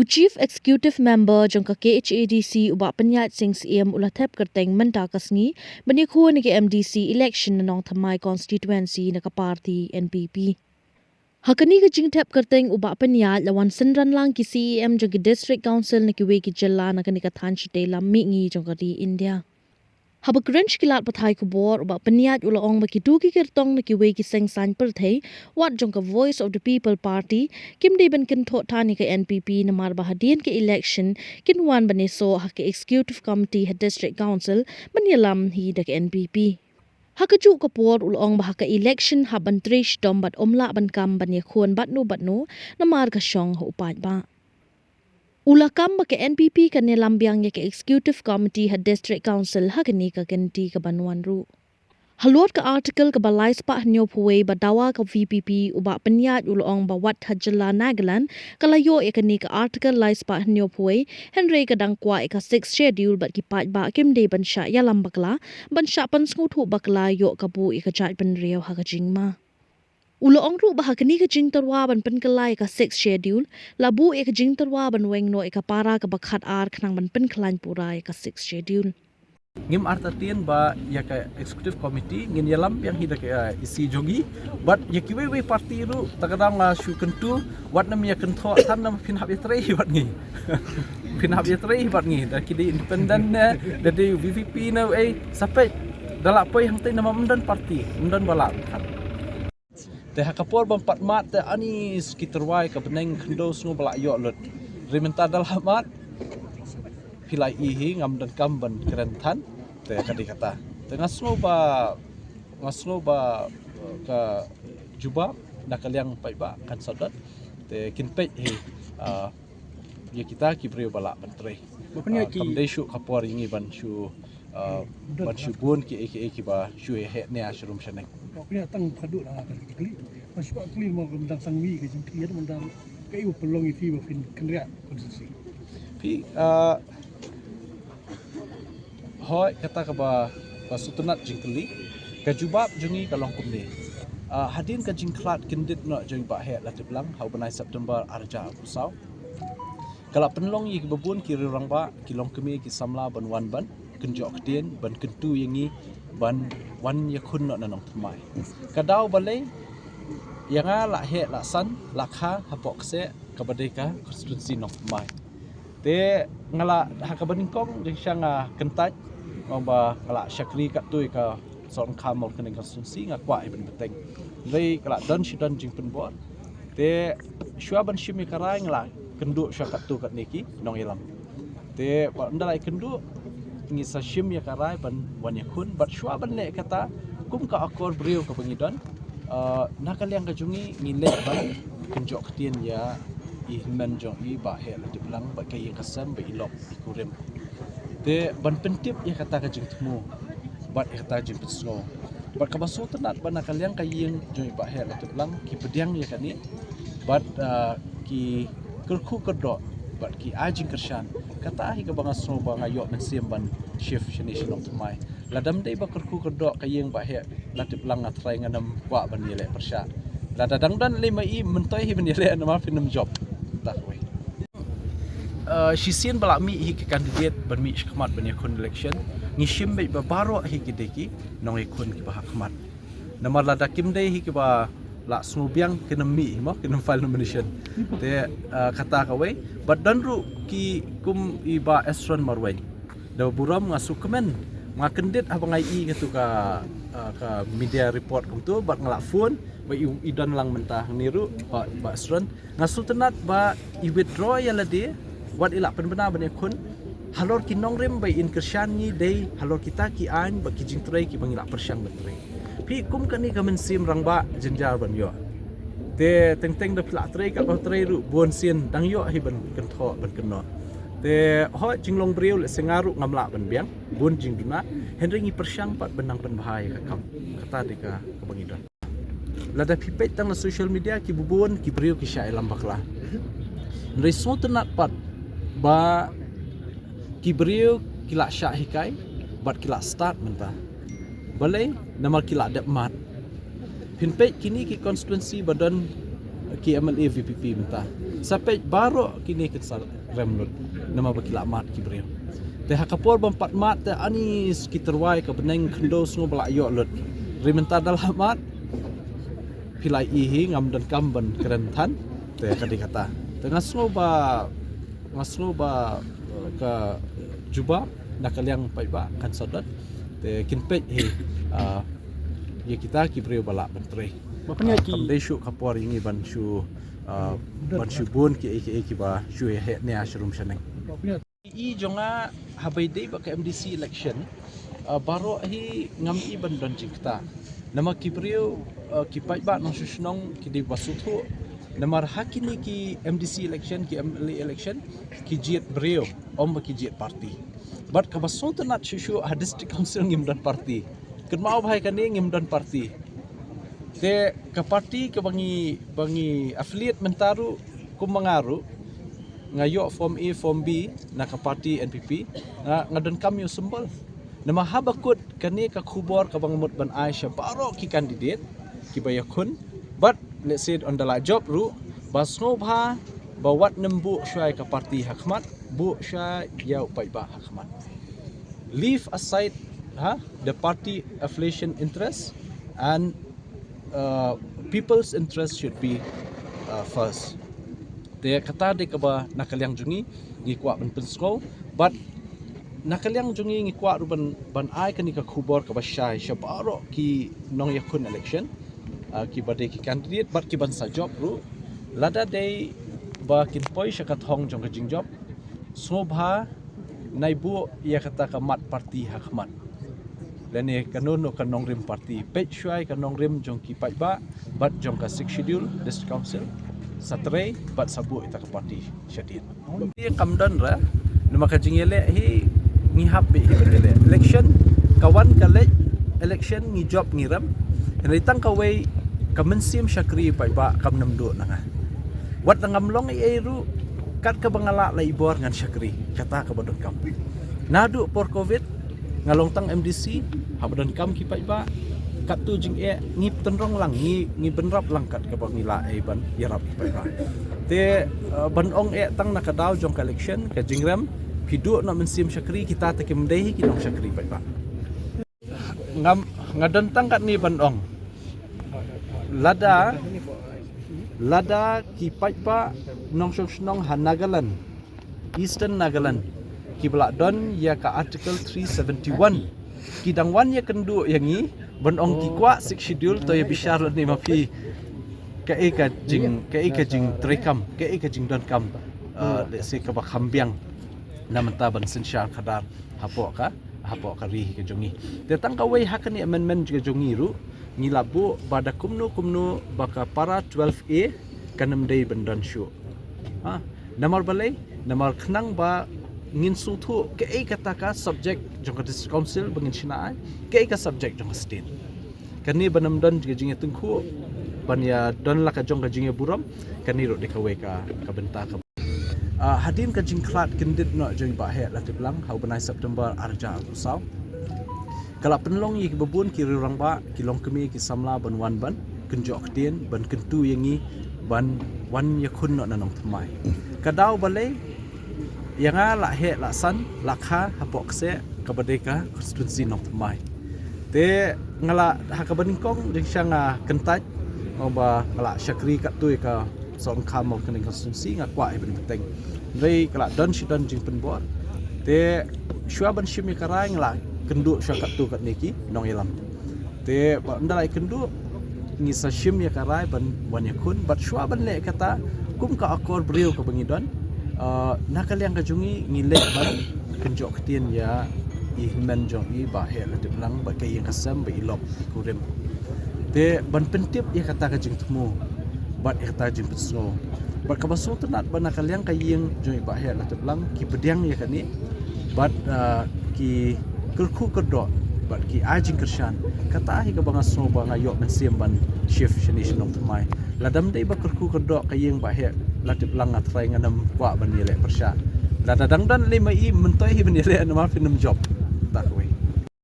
Chief Executive Member jangka KHADC ubak penyat sing CM ulah thep kerteng menta kasngi bani khuan ke MDC election nanong thamai constituency na party NPP. Hakani ka jing thep kerteng ubak penyat lawan senran lang ki CEM jangki district council na kiwe ki jala na kanika than chite lam mi ngi jangka di India. Habak ranch kilat pathai kubor ubak penyat ulaong makidu ki kertong na kiwe ki seng san perthai wat jangka Voice of the People Party kim de ban kin thot thani ka NPP na mar bahadian ke election kin wan bani so ha ke executive committee ha district council banyalam hi da ke NPP. Hakaju kapor ulaong bah ka election ha ban trish dom bat omla ban kam bani khuan batnu na mar ka shong ho upat ba. Ula kamba ke NPP ka nilambiang ke executive committee ha district council ha kani ka ganti ka banwan ru. Halot ka article ka balai spa nyo puwe ba dawa ka VPP uba penyat ulong ba wat hajala Nagaland kalayo kani ka article lai spa nyo puwe Henry ka dangkwa ka 6 schedule bat kipat ba kim de ban sha yalam bakla ban sha pan sngutu bakla yo ka bu ka jat ban riaw ha ka jingma. Ulong ru bah kani ka jing tarwa ban pen kalai ka 6 schedule labu ka jing tarwa ban weng no ka para ka bakhat ar khnang ban pen klan pura ka 6 schedule. Ngim artatian ba ya ka executive committee ngin yalam yang hida ka isi jogi but ya kiwe parti ru takadang shu kentu wat nam ya kentho tan nam pin hab yatre wat ngi pin hab yatre wat ngi da kidi independent na dari VVP na sampai dalak poi hang tai nama mendan parti mendan balak kan te hakapor bam patmat te anis kiterwai ka beneng kendo sngo balak yo lut rimenta dalhamat pilai ihi ngam dan kamban kerentan te kadi kata te ngasno ba ka jubab nakaliang pai ba kan sadat te kinpet hi ya kita kibrio bala bantre kamde shu kapor ingi ban shu bun ki ki ba shu he ne ashrum shanek pokoknya tang khadu la kan kli masuk kli mo gundang sangwi ke jing kier mundang kai upelong iti ba fin kenria konstitusi pi hoi kata ka ba sutunat jingkeli ka jubab jungi ka longkum ni hadin ka jingklat kindit no jeng ba he latib lang hau banai September arja pusau kala penlong yi babun ki rang ba ki longkemi ki samla ban wan ban kenjok kedien ban kentu yangi ban wan yakun no nanong tmai kadau balai yanga la he la san la kha hapok se ka badeka konstitusi no tmai te ngala hakabaningkong jeng syanga kentaj ba kala syakri kat tu ka son kamol kening konstitusi ngakwa ibn beteng dei kala dan sidan jing penbor te syuaban syimi karai ngala kenduk syakat tu kat niki nong ilam te ba ndalai kenduk ngi sa syim ya karai ban wan yakun bat syuaban le kata kum ka akor brio ka pengidan nakal yang kajungi ngile ban kenjok ketien ya ihman jong I ba he la diblang ba kay kasam ba ilok ikurim te ban pentip ya kata ka jing temu bat ya kata jing pesno bat ka baso tenat ban nakal yang kaying jong ba he la diblang ki pediang ya kani bat ki kerku kedok bat ki ajing kershan kata hi ka bangas no ba ngayo men sim ban shift shini shinok tumai ladam dei ba kerku kedok kaying ba he la diblang atrai nganam kwa ban yele persya la dadang dan le mai mentoi hi ban yele nama film job tak we sisian balak mi hi ke candidate ban mi khmat ban yakun election ngishim be baro hi kideki nong yakun ki bah khmat namar la dakim dei hi ki ba la snubiang kena mi mo kena file nomination te kata ka we badan ru ki kum iba estron marwai da buram ngasu kemen ngakendit abangai I gitu ka media report kum tu bat ngelak phone ba idan lang mentah niru ba estron ngasu tenat ba I withdraw ya lade wat ila penbena bane kun halor ki nongrim ba in kersyan ni dei halor kita ki an ba ki jingtrai ki bangila persyang betre pi kum kani kamen sim rangba jenjar ban yo te teng da pla tre ka ba tre ru bon sien dang yo hi ban kan tho ban kan no te ho jinglong briu le sengaru ngamla ban biang bon jing duna henry ngi persyang pat benang pen bahai ka kam kata deka ka bangidon lada pipet tang na social media ki bubun ki briu ki sya elam bakla reso tenat pat ba ki briu kila sya hikai bat kila start mentah balai namar kila dep mat pinpet kini ki konstituensi badan ki MLA VPP mentah sampai baru kini kesal remlut nama bakila mat ki brio te hakapor bampat mat te anis ki terwai ka beneng kendo sngo bala yo lut rimenta dal mat pilai ihi ngam dan kamban kerentan te kadi kata te ngasno ba ka juba nakaliang pai ba kan sodat te kinpet hi ye kita ki brio bala bentre Bapaknya ki kamdai syu kapor ini ban syu bun ki ba syu he ne ashrum shaneng Bapaknya i jonga habai dei ba ka MDC election baro hi ngam i ban don jingta nama ki brio ki pai ba nong shnong ki di basuthu namar hakini ki MDC election ki MLA election ki jiet brio om ba ki jiet party but ka basut na shu ha district council ngim dan party ken mau bhai kan ngim dan party te ka party ka bangi affiliate mentaru kum mangaru ngayo form A form B na ka party NPP ngadan kam yo sembol nama habakut kani ka khubor ka bangamut ban Aisha baro ki candidate ki bayakun but let's say on the job ru basno bha bawat nembu syai ka party hakmat bu syai ya upai ba hakmat leave aside the party affiliation interest and people's interest should be first. Dia kata de kaba nakaliang jungi ngi kwa ban pensko but nakaliang jungi ngi kwa ruban ban ai kani ka khubor ka bashai shabaro ki nong yakun election ki bade ki candidate but ki ban sa job ru lada de ba kin poi shakat hong jong ka jing job sobha naibu ya kata ka mat party hakmat lene kanun no kanong rim party pet shuai kanong rim jong ki pai ba but jong ka 6 schedule district council satre but sabu ita ka party syadin dia kamdan ra nama ka jingele hi ngihap be hi election kawan kale election ngi job ngiram ritang ka way kamensim syakri pai ba kam namdu nanga wat ngamlong ai ru kat ka bangala lai bor ngan syakri kata ka bodon kam nadu por covid ngalong tang MDC habadan kam ki pai ba kat tu jing ngi tenrong lang ngi benrap lang kat ka bangila ai ban yarap pai ba te ban ong tang nakadaw jong collection ka jingram pidu na mensim syakri kita takim dehi kinong syakri pai ba ngam ngadan tang kat ni ban ong lada ki pai ba nong snong hanagalan Eastern Nagaland ki belak don ya ka article 371 ki dangwan ya kendu yangi ban ong ki kwa sik schedule to ya bishar ni mafi ka jing trekam ka jing don kam let's say ka bakhambiang namanta ban sensyal khadar hapo ka ri ka jongi te tang ka way hakani amendment ka jongi ru ngilabu bada kumnu baka para 12A kanam dei bandan syu namar balai namar khnang ba ngin suthu ke kata ka subject jong ka district council bangin sina ke ka subject jong state kani banam don jinge tungku ban ya don la ka jong ka jinge buram kani ro de ka we ka benta ka hadin ka jingklat kendit no jong ba he la tiblang hau banai September arja usau kala penlong yi bebun ki rurang ba kilong kemi ki samla ban wan ban kenjok tien ban kentu yangi ban wan yakun no nanong tmai kadau balai yang la he la san la kha hapok se kabadeka constituency nong tmai te ngala hakabangkong jing syanga kentaj oba ngala syakri kat tu ka son kham of kening constituency ngakwa ibn beteng rei kala don sidon jing penbor te syua ban syimi karai ngala kendu syakat tu kat niki nong ilam te ndalai kendu ni sa syim ya karai ban wan yakun bat syua ban le kata kum ka akor brio ka bangidon nakaliang kajungi ngilek ban kenjok ketien ya ihman jong i ba he la diblang ba kay yang kasam ba ilok kurim te ban pentip ya kata kajing temu bat ya kata jing pesno bat kabaso tenat ban nakaliang kayeng jong ba he la diblang ki pediang ya kani bat ki kerku kedot bat ki ajing kershan kata hi ka bangaso ba ngayo mensiam ban shift shinish nong tmai ladam dei ba kerku kedot kayeng ba he latip lang atrai nganam kwa ban yele persya la dadang dan lima i mentoi hi ban yele nama film job